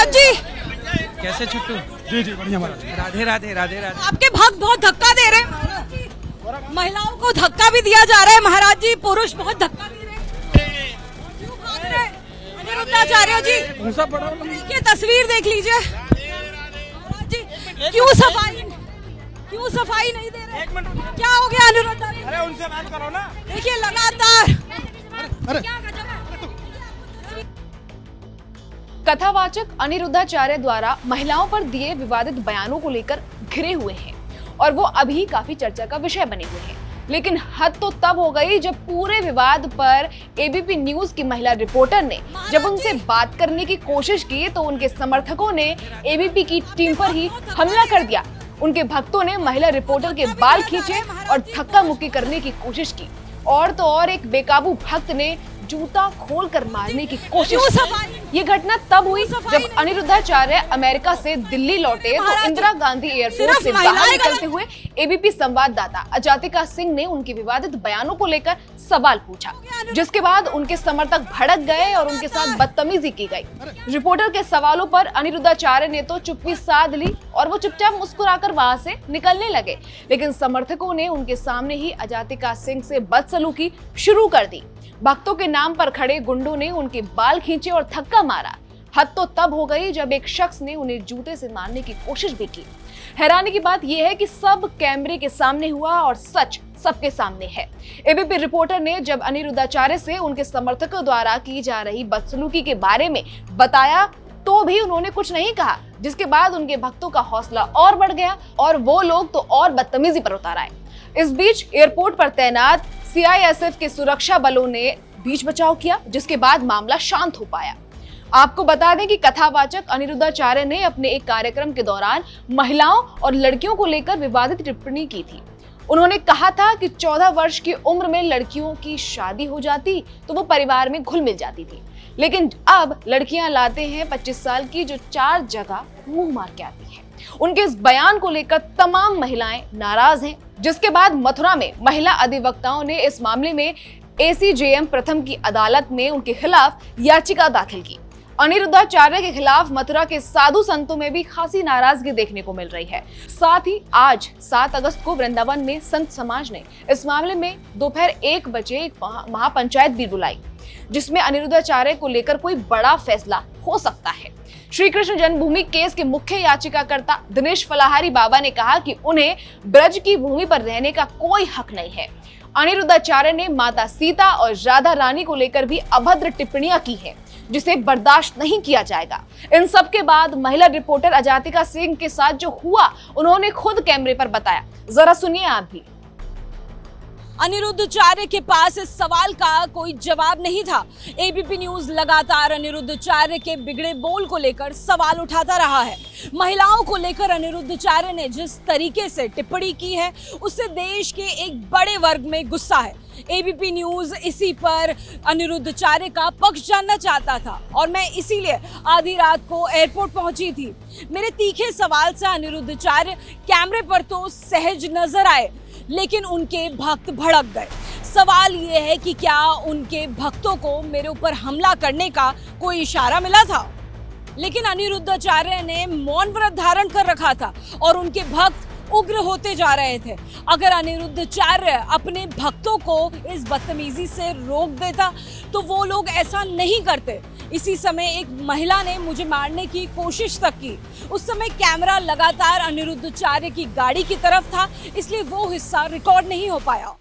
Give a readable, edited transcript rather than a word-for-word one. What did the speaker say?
महाराज जी कैसे छुट्टू? जी जी बढ़िया महाराज। राधे राधे राधे राधे। आपके भक्त बहुत धक्का दे रहे हैं महाराज जी। महिलाओं को धक्का भी दिया जा रहा है महाराज जी, पुरुष बहुत धक्का दे रहे हैं। क्यों भाग रहे हैं? अनिरुद्धाचार्य जी देखिए, तस्वीर देख लीजिए महाराज जी। क्यों सफाई नहीं दे रहे? क्या हो गया अनिरुद्धाचार्य? अरे उनसे बात करो ना। देखिए लगातार अरे क्या गजब है। कथावाचक अनिरुद्धाचार्य द्वारा महिलाओं पर दिए विवादित बयानों को लेकर घिरे हुए हैं और वो अभी काफी चर्चा का विषय बने हुए हैं। लेकिन हद तो तब हो गई जब पूरे विवाद पर एबीपी न्यूज की महिला रिपोर्टर ने जब उनसे बात करने की कोशिश की तो उनके समर्थकों ने एबीपी की टीम पर ही हमला कर दिया। उनके भक्तों ने महिला रिपोर्टर के बाल खींचे और धक्का मुक्की करने की कोशिश की। और तो और एक बेकाबू भक्त ने जूता खोलकर मारने की कोशिश की। ये घटना तब हुई जब अनिरुद्धाचार्य अमेरिका से दिल्ली लौटे तो इंदिरा गांधी एयरपोर्ट से बाहर निकलते हुए एबीपी संवाददाता अजातिका सिंह ने उनके विवादित बयानों को लेकर सवाल पूछा, जिसके बाद उनके समर्थक भड़क गए और उनके साथ बदतमीजी की गई। रिपोर्टर के सवालों पर अनिरुद्धाचार्य ने तो चुप्पी साध ली और वो चुपचाप मुस्कुराकर वहां से निकलने लगे। लेकिन समर्थकों ने उनके सामने ही अजातिका सिंह से बदसलूकी शुरू कर दी। भक्तों के नाम पर खड़े गुंडों ने उनके बाल खींचे और धक्का मारा। हद तो तब हो गई जब एक शख्स ने उन्हें जूते से मारने की कोशिश भी की। हैरानी की बात यह है कि सब कैमरे के सामने हुआ और सच सबके सामने है। एबीपी रिपोर्टर ने जब अनिरुद्धाचार्य से उनके समर्थकों द्वारा की जा रही बदसलूकी के बारे में बताया तो भी उन्होंने कुछ नहीं कहा, जिसके बाद उनके भक्तों का हौसला और बढ़ गया और वो लोग तो और बदतमीजी पर उतर आए। इस बीच एयरपोर्ट पर तैनात सीआईएसएफ के सुरक्षा बलों ने बीच बचाव किया, जिसके बाद मामला शांत हो पाया। आपको बता दें कि कथावाचक अनिरुद्धाचार्य ने अपने एक कार्यक्रम के दौरान महिलाओं और लड़कियों को लेकर विवादित टिप्पणी की थी। उन्होंने कहा था कि 14 वर्ष की उम्र में लड़कियों की शादी हो जाती तो वो परिवार में घुल मिल जाती थी, लेकिन अब लड़कियां लाते हैं 25 साल की जो 4 जगह मुंह मार के आती है। उनके इस बयान को लेकर तमाम महिलाएं नाराज हैं, जिसके बाद मथुरा में महिला अधिवक्ताओं ने इस मामले में एसीजेएम प्रथम की अदालत में उनके खिलाफ याचिका दाखिल की। अनिरुद्धाचार्य के खिलाफ मथुरा के साधु संतों में भी खासी नाराजगी देखने को मिल रही है। साथ ही आज 7 अगस्त को वृंदावन में संत समाज ने इस मामले में दोपहर 1 बजे एक महापंचायत भी बुलाई, जिसमें अनिरुद्धाचार्य को लेकर कोई बड़ा फैसला हो सकता है। श्री कृष्ण जन्मभूमि केस के मुख्य याचिकाकर्ता दिनेश फलाहारी बाबा ने कहा कि उन्हें ब्रज की भूमि पर रहने का कोई हक नहीं है। अनिरुद्धाचार्य ने माता सीता और राधा रानी को लेकर भी अभद्र टिप्पणियां की है, जिसे बर्दाश्त नहीं किया जाएगा। इन सब के बाद महिला रिपोर्टर अजातिका सिंह के साथ जो हुआ उन्होंने खुद कैमरे पर बताया, जरा सुनिए आप भी। अनिरुद्धाचार्य के पास इस सवाल का कोई जवाब नहीं था। एबीपी न्यूज लगातार अनिरुद्धाचार्य के बिगड़े बोल को लेकर सवाल उठाता रहा है। महिलाओं को लेकर अनिरुद्धाचार्य ने जिस तरीके से टिप्पणी की है उससे देश के एक बड़े वर्ग में गुस्सा है। एबीपी न्यूज इसी पर अनिरुद्धाचार्य का पक्ष जानना चाहता था और मैं इसीलिए आधी रात को एयरपोर्ट पहुंची थी। मेरे तीखे सवाल से अनिरुद्धाचार्य कैमरे पर तो सहज नजर आए, लेकिन उनके भक्त भड़क गए। सवाल ये है कि क्या उनके भक्तों को मेरे ऊपर हमला करने का कोई इशारा मिला था? लेकिन अनिरुद्धाचार्य ने मौन व्रत धारण कर रखा था और उनके भक्त उग्र होते जा रहे थे। अगर अनिरुद्धाचार्य अपने भक्तों को इस बदतमीजी से रोक देता तो वो लोग ऐसा नहीं करते। इसी समय एक महिला ने मुझे मारने की कोशिश तक की। उस समय कैमरा लगातार अनिरुद्धाचार्य की गाड़ी की तरफ था, इसलिए वो हिस्सा रिकॉर्ड नहीं हो पाया।